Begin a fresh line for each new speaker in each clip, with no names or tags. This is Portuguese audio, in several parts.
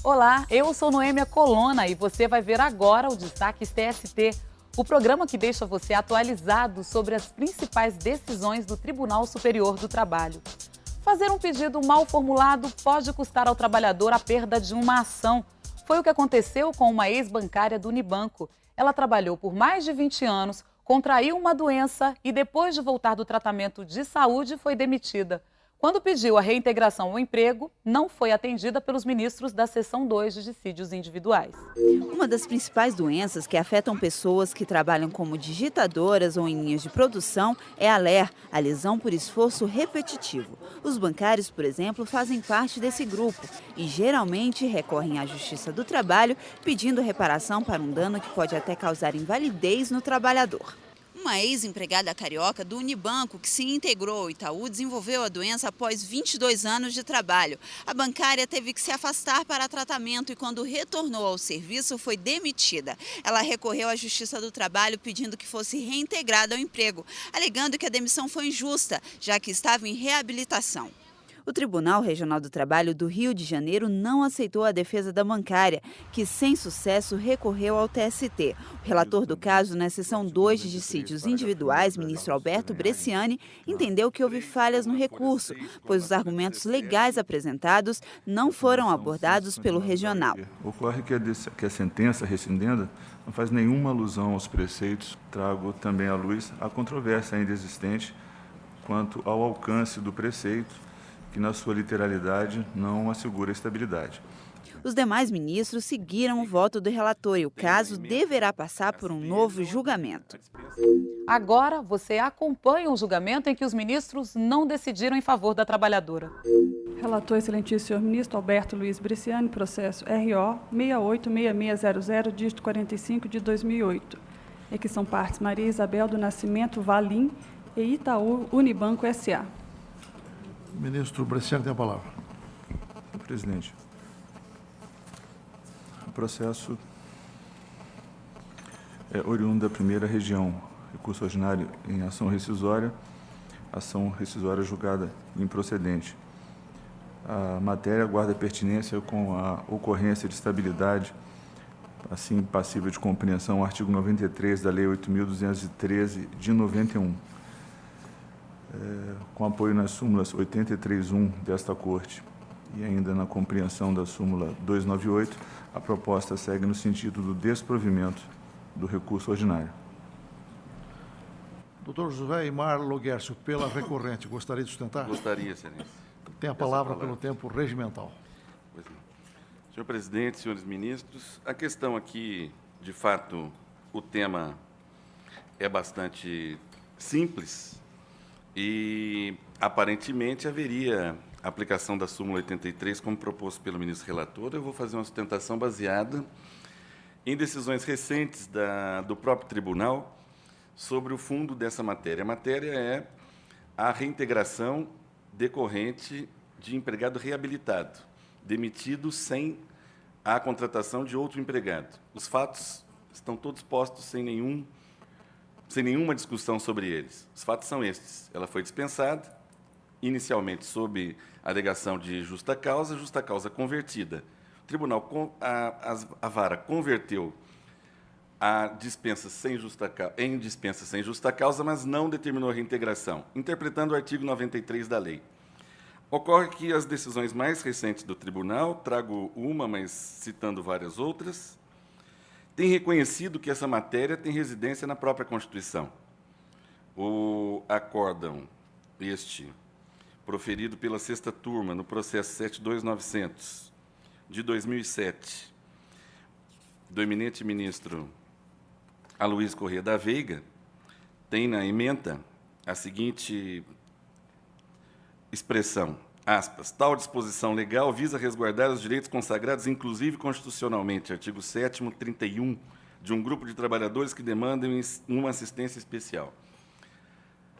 Olá, eu sou Noêmia Colonna e você vai ver agora o Destaques TST, o programa que deixa você atualizado sobre as principais decisões do Tribunal Superior do Trabalho. Fazer um pedido mal formulado pode custar ao trabalhador a perda de uma ação. Foi o que aconteceu com uma ex-bancária do Unibanco. Ela trabalhou por mais de 20 anos, contraiu uma doença e depois de voltar do tratamento de saúde foi demitida. Quando pediu a reintegração ao emprego, não foi atendida pelos ministros da Seção 2 de Dissídios Individuais.
Uma das principais doenças que afetam pessoas que trabalham como digitadoras ou em linhas de produção é a LER, a lesão por esforço repetitivo. Os bancários, por exemplo, fazem parte desse grupo e geralmente recorrem à Justiça do Trabalho pedindo reparação para um dano que pode até causar invalidez no trabalhador. Uma ex-empregada carioca do Unibanco que se integrou ao Itaú desenvolveu a doença após 22 anos de trabalho. A bancária teve que se afastar para tratamento e quando retornou ao serviço foi demitida. Ela recorreu à Justiça do Trabalho pedindo que fosse reintegrada ao emprego, alegando que a demissão foi injusta, já que estava em reabilitação. O Tribunal Regional do Trabalho do Rio de Janeiro não aceitou a defesa da bancária, que sem sucesso recorreu ao TST. O relator do caso, na Seção 2 de Dissídios Individuais, ministro Alberto Bresciani, entendeu que houve falhas no recurso, pois os argumentos legais apresentados não foram abordados pelo regional.
Ocorre que a sentença rescindenda não faz nenhuma alusão aos preceitos. Trago também à luz a controvérsia ainda existente quanto ao alcance do preceito, que na sua literalidade não assegura estabilidade.
Os demais ministros seguiram o voto do relator e o caso deverá passar por um novo julgamento.
Agora você acompanha o julgamento em que os ministros não decidiram em favor da trabalhadora.
Relator, excelentíssimo senhor ministro Alberto Luiz Bresciani, processo RO 686600, dígito 45 de 2008. Em que são partes Maria Isabel do Nascimento Valim e Itaú Unibanco S.A.
Ministro Bresciani tem a palavra.
Presidente, o processo é oriundo da primeira região, recurso ordinário em ação rescisória julgada improcedente. A matéria guarda pertinência com a ocorrência de estabilidade, assim passível de compreensão, o artigo 93 da Lei 8.213 de 91. Com apoio nas súmulas 83.1 desta Corte e ainda na compreensão da súmula 298, a proposta segue no sentido do desprovimento do recurso ordinário.
Doutor José Imar Loguércio, pela recorrente, gostaria de sustentar?
Gostaria, excelência.
Tem a palavra pelo tempo regimental.
Pois não. Senhor presidente, senhores ministros, a questão aqui, de fato, o tema é bastante simples, e, aparentemente, haveria aplicação da súmula 83, como proposto pelo ministro relator. Eu vou fazer uma sustentação baseada em decisões recentes do próprio tribunal sobre o fundo dessa matéria. A matéria é a reintegração decorrente de empregado reabilitado, demitido sem a contratação de outro empregado. Os fatos estão todos postos sem nenhuma discussão sobre eles. Os fatos são estes. Ela foi dispensada, inicialmente sob alegação de justa causa convertida. O tribunal, a vara converteu a dispensa em dispensa sem justa causa, mas não determinou a reintegração, interpretando o artigo 93 da lei. Ocorre que as decisões mais recentes do tribunal, trago uma, mas citando várias outras, tem reconhecido que essa matéria tem residência na própria Constituição. O acórdão, proferido pela sexta turma, no processo 72900, de 2007, do eminente ministro Aloysio Corrêa da Veiga, tem na ementa a seguinte expressão, aspas, tal disposição legal visa resguardar os direitos consagrados, inclusive constitucionalmente, artigo 7º, 31, de um grupo de trabalhadores que demandam uma assistência especial.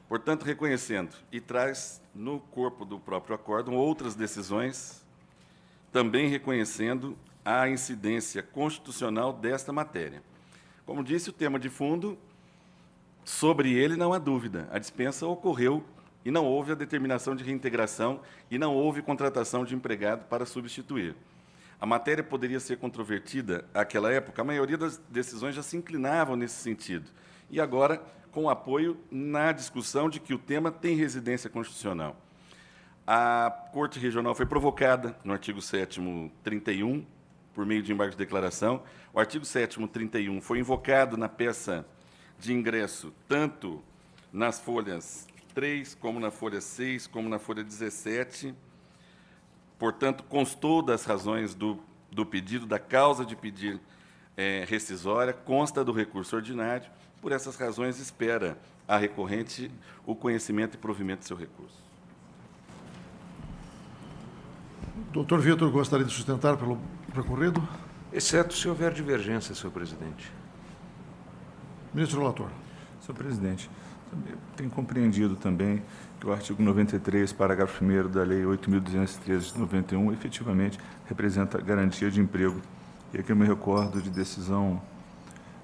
Portanto, reconhecendo, e traz no corpo do próprio acórdão outras decisões, também reconhecendo a incidência constitucional desta matéria. Como disse, o tema de fundo, sobre ele não há dúvida, a dispensa ocorreu e não houve a determinação de reintegração e não houve contratação de empregado para substituir. A matéria poderia ser controvertida àquela época, a maioria das decisões já se inclinavam nesse sentido. E agora, com apoio na discussão de que o tema tem residência constitucional. A Corte Regional foi provocada no artigo 7º 31, por meio de embargo de declaração. O artigo 7º 31 foi invocado na peça de ingresso, tanto nas folhas 3, como na folha 6, como na folha 17. Portanto, constou das razões do pedido, da causa de pedir rescisória, consta do recurso ordinário. Por essas razões, espera a recorrente o conhecimento e provimento de seu recurso.
Doutor Vitor, gostaria de sustentar pelo recorrido?
Exceto se houver divergência, senhor presidente.
Ministro relator.
Senhor presidente, tenho compreendido também que o artigo 93, parágrafo 1º da Lei 8.213 de 91, efetivamente representa garantia de emprego. E aqui eu me recordo de decisão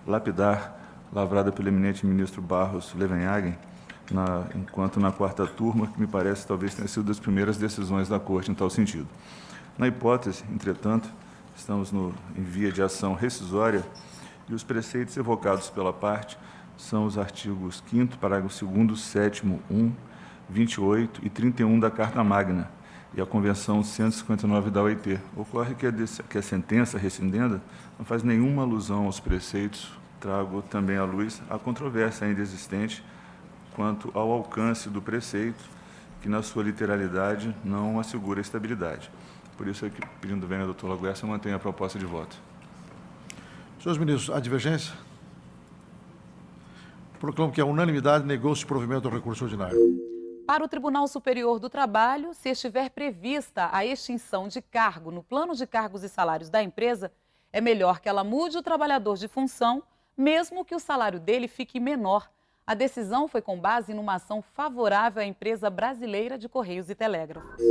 lapidar, lavrada pelo eminente ministro Barros Levenhagen, enquanto na quarta turma, que me parece talvez tenha sido das primeiras decisões da Corte em tal sentido. Na hipótese, entretanto, estamos em via de ação rescisória e os preceitos evocados pela parte são os artigos 5º, parágrafo 2º, 7º, 1, 28 e 31 da Carta Magna e a Convenção 159 da OIT. Ocorre que a sentença rescindenda não faz nenhuma alusão aos preceitos, trago também à luz a controvérsia ainda existente quanto ao alcance do preceito, que na sua literalidade não assegura estabilidade. Por isso, aqui, pedindo bem ao doutor Laguerça, eu mantenho a proposta de voto.
Senhores ministros, há divergência? Proclamo que a unanimidade negou-se o provimento ao recurso ordinário.
Para o Tribunal Superior do Trabalho, se estiver prevista a extinção de cargo no plano de cargos e salários da empresa, é melhor que ela mude o trabalhador de função, mesmo que o salário dele fique menor. A decisão foi com base numa ação favorável à empresa brasileira de Correios e Telégrafos.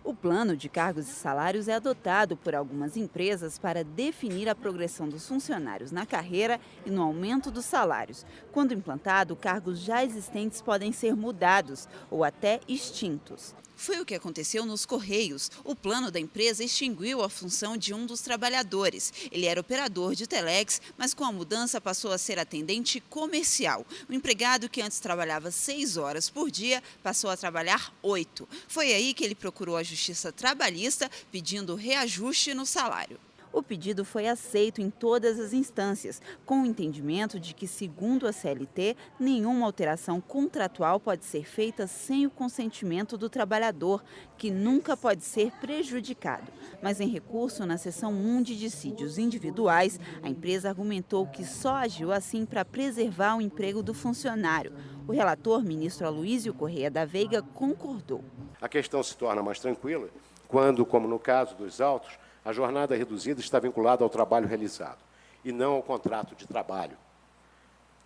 O plano de cargos e salários é adotado por algumas empresas para definir a progressão dos funcionários na carreira e no aumento dos salários. Quando implantado, cargos já existentes podem ser mudados ou até extintos. Foi o que aconteceu nos Correios. O plano da empresa extinguiu a função de um dos trabalhadores. Ele era operador de telex, mas com a mudança passou a ser atendente comercial. O empregado, que antes trabalhava 6 horas por dia, passou a trabalhar 8. Foi aí que ele procurou a Justiça Trabalhista pedindo reajuste no salário. O pedido foi aceito em todas as instâncias, com o entendimento de que, segundo a CLT, nenhuma alteração contratual pode ser feita sem o consentimento do trabalhador, que nunca pode ser prejudicado. Mas em recurso na seção 1 de dissídios individuais, a empresa argumentou que só agiu assim para preservar o emprego do funcionário. O relator, ministro Aloísio Correia da Veiga, concordou.
A questão se torna mais tranquila quando, como no caso dos autos, a jornada reduzida está vinculada ao trabalho realizado e não ao contrato de trabalho.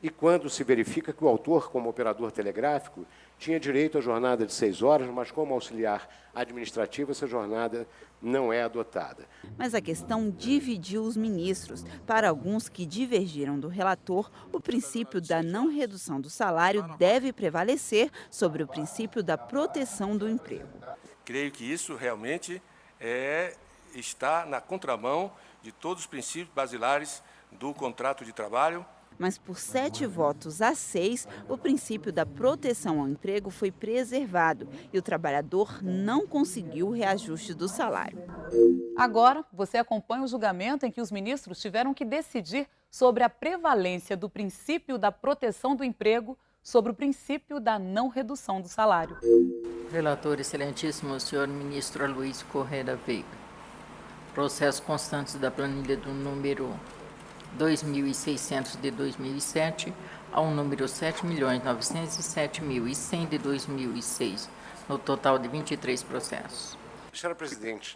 E quando se verifica que o autor, como operador telegráfico, tinha direito à jornada de 6 horas, mas como auxiliar administrativo, essa jornada não é adotada.
Mas a questão dividiu os ministros. Para alguns que divergiram do relator, o princípio da não redução do salário deve prevalecer sobre o princípio da proteção do emprego.
Creio que isso realmente está na contramão de todos os princípios basilares do contrato de trabalho.
Mas por 7 votos a 6, o princípio da proteção ao emprego foi preservado e o trabalhador não conseguiu o reajuste do salário.
Agora, você acompanha o julgamento em que os ministros tiveram que decidir sobre a prevalência do princípio da proteção do emprego sobre o princípio da não redução do salário.
Relator excelentíssimo, senhor ministro Aloísio Correia da Veiga. Processos constantes da planilha do número 2.600 de 2007 ao número 7.907.100 de 2006, no total de 23 processos.
Senhora presidente,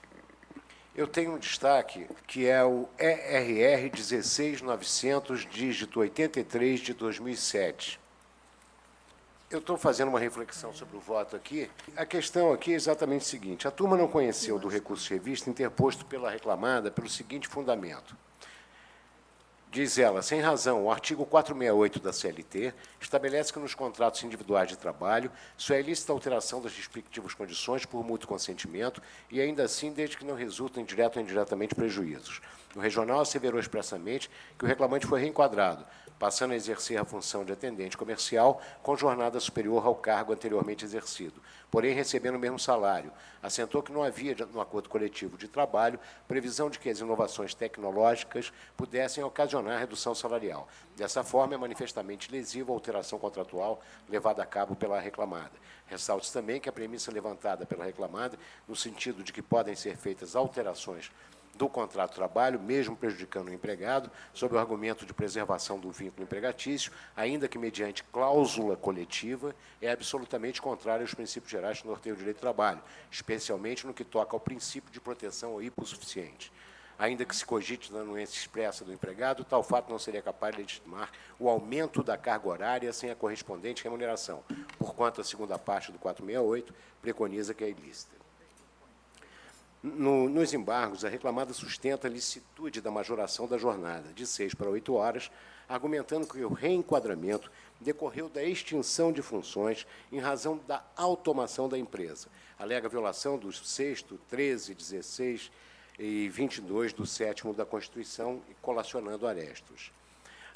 eu tenho um destaque que é o ERR 16900, dígito 83 de 2007. Eu estou fazendo uma reflexão sobre o voto aqui. A questão aqui é exatamente a seguinte. A turma não conheceu do recurso de revista interposto pela reclamada pelo seguinte fundamento. Diz ela, sem razão, o artigo 468 da CLT estabelece que nos contratos individuais de trabalho só é lícita a alteração das respectivas condições por mútuo consentimento e, ainda assim, desde que não resultem direto ou indiretamente prejuízos. O regional asseverou expressamente que o reclamante foi reenquadrado, passando a exercer a função de atendente comercial com jornada superior ao cargo anteriormente exercido, porém recebendo o mesmo salário. Assentou que não havia, no acordo coletivo de trabalho, previsão de que as inovações tecnológicas pudessem ocasionar redução salarial. Dessa forma, é manifestamente lesiva a alteração contratual levada a cabo pela reclamada. Ressalte também que a premissa levantada pela reclamada, no sentido de que podem ser feitas alterações do contrato de trabalho, mesmo prejudicando o empregado, sob o argumento de preservação do vínculo empregatício, ainda que mediante cláusula coletiva, é absolutamente contrário aos princípios gerais que norteiam o direito do trabalho, especialmente no que toca ao princípio de proteção ao hipossuficiente. Ainda que se cogite na anuência expressa do empregado, tal fato não seria capaz de legitimar o aumento da carga horária sem a correspondente remuneração, porquanto a segunda parte do 468 preconiza que é ilícita. Nos embargos, a reclamada sustenta a licitude da majoração da jornada, de 6 para 8 horas, argumentando que o reenquadramento decorreu da extinção de funções em razão da automação da empresa. Alega violação dos 6º, 13, 16 e 22 do 7º da Constituição, colacionando arestos.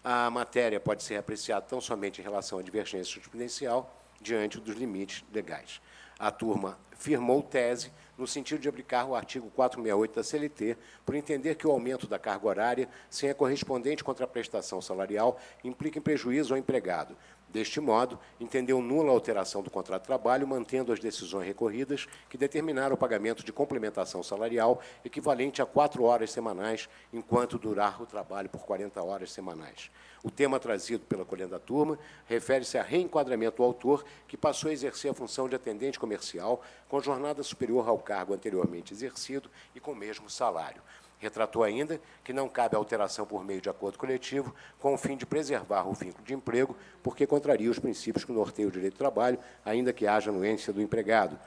A matéria pode ser apreciada tão somente em relação à divergência jurisprudencial diante dos limites legais. A turma firmou tese no sentido de aplicar o artigo 468 da CLT, por entender que o aumento da carga horária, sem a correspondente contraprestação salarial, implica em prejuízo ao empregado. Deste modo, entendeu nula a alteração do contrato de trabalho, mantendo as decisões recorridas que determinaram o pagamento de complementação salarial equivalente a 4 horas semanais, enquanto durar o trabalho por 40 horas semanais. O tema trazido pela colenda da turma refere-se a reenquadramento do autor, que passou a exercer a função de atendente comercial, com jornada superior ao cargo anteriormente exercido e com o mesmo salário. Retratou ainda que não cabe alteração por meio de acordo coletivo, com o fim de preservar o vínculo de emprego, porque contraria os princípios que norteiam o direito do trabalho, ainda que haja anuência do empregado,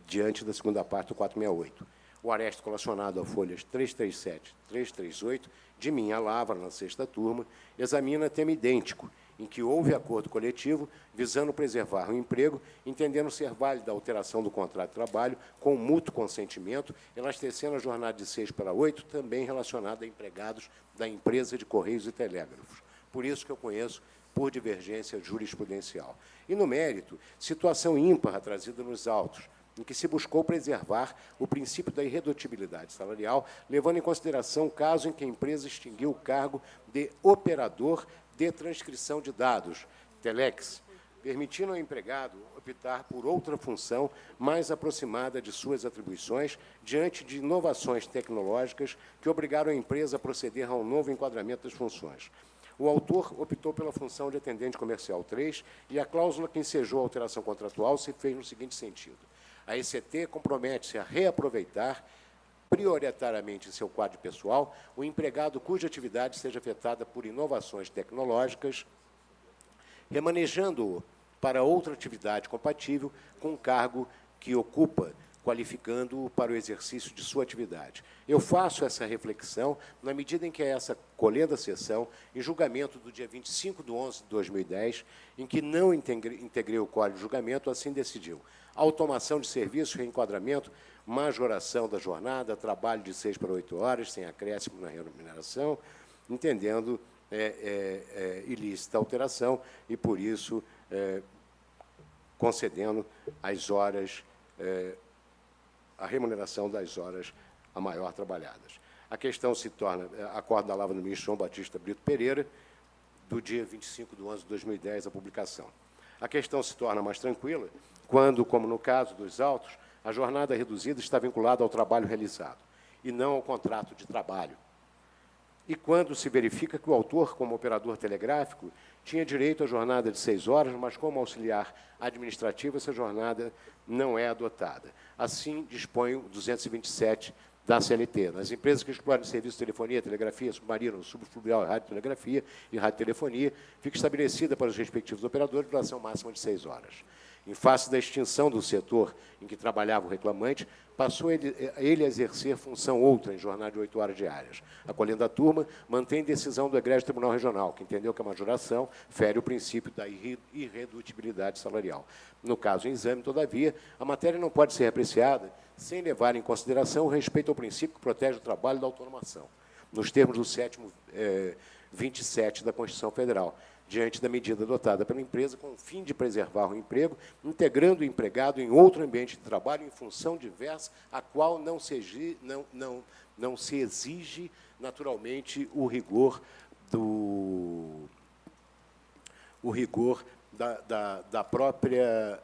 diante da segunda parte do 468. O aresto colacionado a folhas 337 e 338, de minha lavra, na sexta turma, examina tema idêntico, em que houve acordo coletivo visando preservar o emprego, entendendo ser válida a alteração do contrato de trabalho com mútuo consentimento, elastecendo a jornada de 6 para 8, também relacionada a empregados da empresa de Correios e Telégrafos. Por isso que eu conheço por divergência jurisprudencial. E, no mérito, situação ímpar trazida nos autos, em que se buscou preservar o princípio da irredutibilidade salarial, levando em consideração o caso em que a empresa extinguiu o cargo de operador de transcrição de dados, Telex, permitindo ao empregado optar por outra função mais aproximada de suas atribuições diante de inovações tecnológicas que obrigaram a empresa a proceder a um novo enquadramento das funções. O autor optou pela função de atendente comercial 3 e a cláusula que ensejou a alteração contratual se fez no seguinte sentido. A ECT compromete-se a reaproveitar prioritariamente em seu quadro pessoal o empregado cuja atividade seja afetada por inovações tecnológicas, remanejando-o para outra atividade compatível com o cargo que ocupa, qualificando-o para o exercício de sua atividade. Eu faço essa reflexão na medida em que essa colenda sessão, em julgamento do dia 25/11/2010, em que não integrei o código de julgamento, assim decidiu. Automação de serviço, reenquadramento, majoração da jornada, trabalho de 6 para 8 horas, sem acréscimo na remuneração, entendendo ilícita a alteração e, por isso, concedendo as horas, a remuneração das horas a maior trabalhadas. A questão se torna, acordo da lavra do ministro João Batista Brito Pereira, do dia 25/11/2010, a publicação. A questão se torna mais tranquila quando, como no caso dos autos, a jornada reduzida está vinculada ao trabalho realizado e não ao contrato de trabalho. E quando se verifica que o autor, como operador telegráfico, tinha direito à jornada de 6 horas, mas como auxiliar administrativo, essa jornada não é adotada. Assim, dispõe o 227 da CLT. Nas empresas que exploram serviços de telefonia, telegrafia, submarino, subfluvial, radiotelegrafia e radiotelefonia, fica estabelecida para os respectivos operadores duração máxima de 6 horas. Em face da extinção do setor em que trabalhava o reclamante, passou ele a exercer função outra em jornada de 8 horas diárias. Acolhendo a turma, mantém decisão do Egrégio Tribunal Regional, que entendeu que a majoração fere o princípio da irredutibilidade salarial. No caso em exame, todavia, a matéria não pode ser apreciada sem levar em consideração o respeito ao princípio que protege o trabalho da autonomação, nos termos do 7º 27 da Constituição Federal, diante da medida adotada pela empresa com o fim de preservar o emprego, integrando o empregado em outro ambiente de trabalho em função diversa, a qual não se exige naturalmente o rigor da própria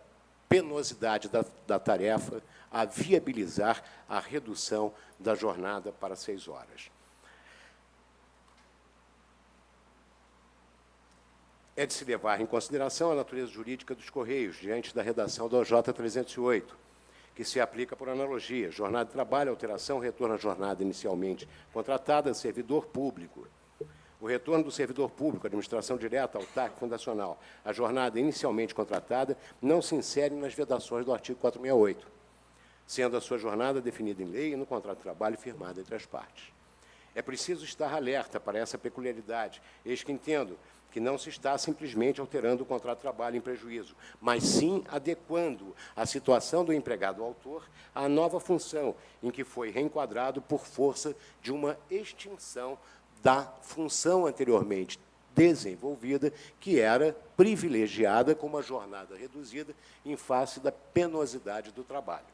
penosidade da tarefa a viabilizar a redução da jornada para 6 horas. É de se levar em consideração a natureza jurídica dos Correios, diante da redação da OJ 308, que se aplica por analogia. Jornada de trabalho, alteração, retorno à jornada inicialmente contratada, servidor público. O retorno do servidor público, administração direta, autárquica, fundacional, a jornada inicialmente contratada, não se insere nas vedações do artigo 468, sendo a sua jornada definida em lei e no contrato de trabalho firmado entre as partes. É preciso estar alerta para essa peculiaridade, eis que entendo que não se está simplesmente alterando o contrato de trabalho em prejuízo, mas sim adequando a situação do empregado autor à nova função em que foi reenquadrado por força de uma extinção da função anteriormente desenvolvida, que era privilegiada com uma jornada reduzida em face da penosidade do trabalho.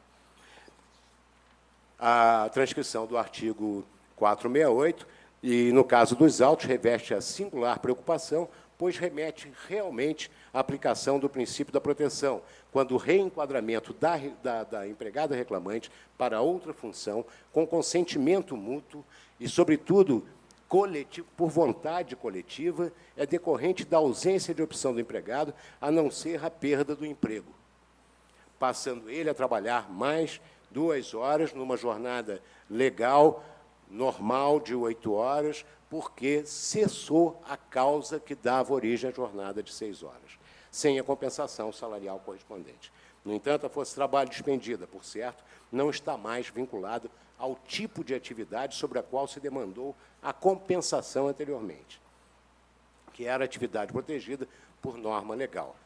A transcrição do artigo 468, e, no caso dos autos, reveste a singular preocupação, pois remete realmente à aplicação do princípio da proteção, quando o reenquadramento da empregada reclamante para outra função, com consentimento mútuo e, sobretudo, coletivo, por vontade coletiva, é decorrente da ausência de opção do empregado, a não ser a perda do emprego, passando ele a trabalhar mais 2 horas numa jornada legal, normal, de 8 horas, porque cessou a causa que dava origem à jornada de 6 horas, sem a compensação salarial correspondente. No entanto, a força de trabalho despendida, por certo, não está mais vinculada ao tipo de atividade sobre a qual se demandou a compensação anteriormente, que era atividade protegida por norma legal.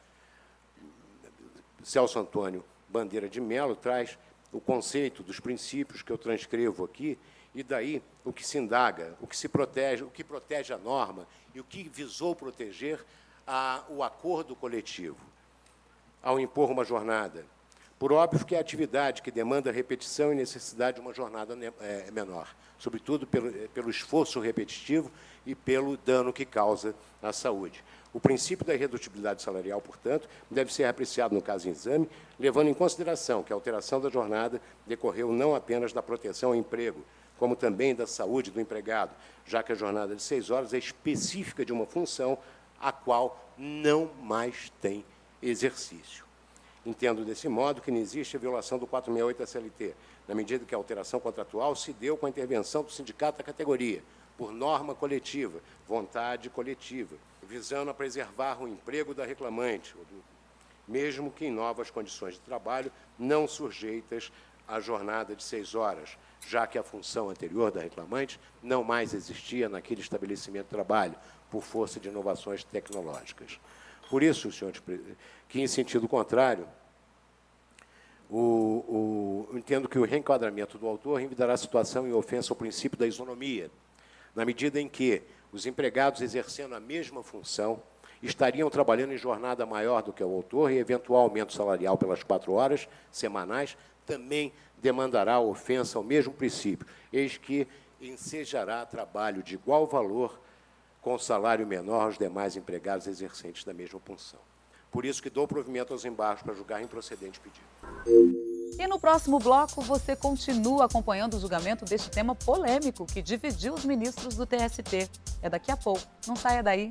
Celso Antônio Bandeira de Mello traz o conceito dos princípios que eu transcrevo aqui, e daí o que se indaga, o que protege a norma e o que visou proteger o acordo coletivo ao impor uma jornada. Por óbvio que é atividade que demanda repetição e necessidade de uma jornada menor, sobretudo pelo esforço repetitivo e pelo dano que causa à saúde. O princípio da irredutibilidade salarial, portanto, deve ser apreciado no caso em exame, levando em consideração que a alteração da jornada decorreu não apenas da proteção ao emprego, como também da saúde do empregado, já que a jornada de 6 horas é específica de uma função a qual não mais tem exercício. Entendo desse modo que não existe a violação do 468 da CLT, na medida que a alteração contratual se deu com a intervenção do sindicato da categoria, por norma coletiva, vontade coletiva, visando a preservar o emprego da reclamante, mesmo que em novas condições de trabalho, não sujeitas à jornada de 6 horas, já que a função anterior da reclamante não mais existia naquele estabelecimento de trabalho, por força de inovações tecnológicas. Por isso, senhores, que, em sentido contrário, entendo que o reenquadramento do autor revidará a situação em ofensa ao princípio da isonomia, na medida em que os empregados exercendo a mesma função estariam trabalhando em jornada maior do que o autor e eventual aumento salarial pelas 4 horas semanais também demandará a ofensa ao mesmo princípio, eis que ensejará trabalho de igual valor com salário menor aos demais empregados exercentes da mesma função. Por isso que dou provimento aos embargos para julgar improcedente o pedido.
E no próximo bloco, você continua acompanhando o julgamento deste tema polêmico que dividiu os ministros do TST. É daqui a pouco. Não saia daí.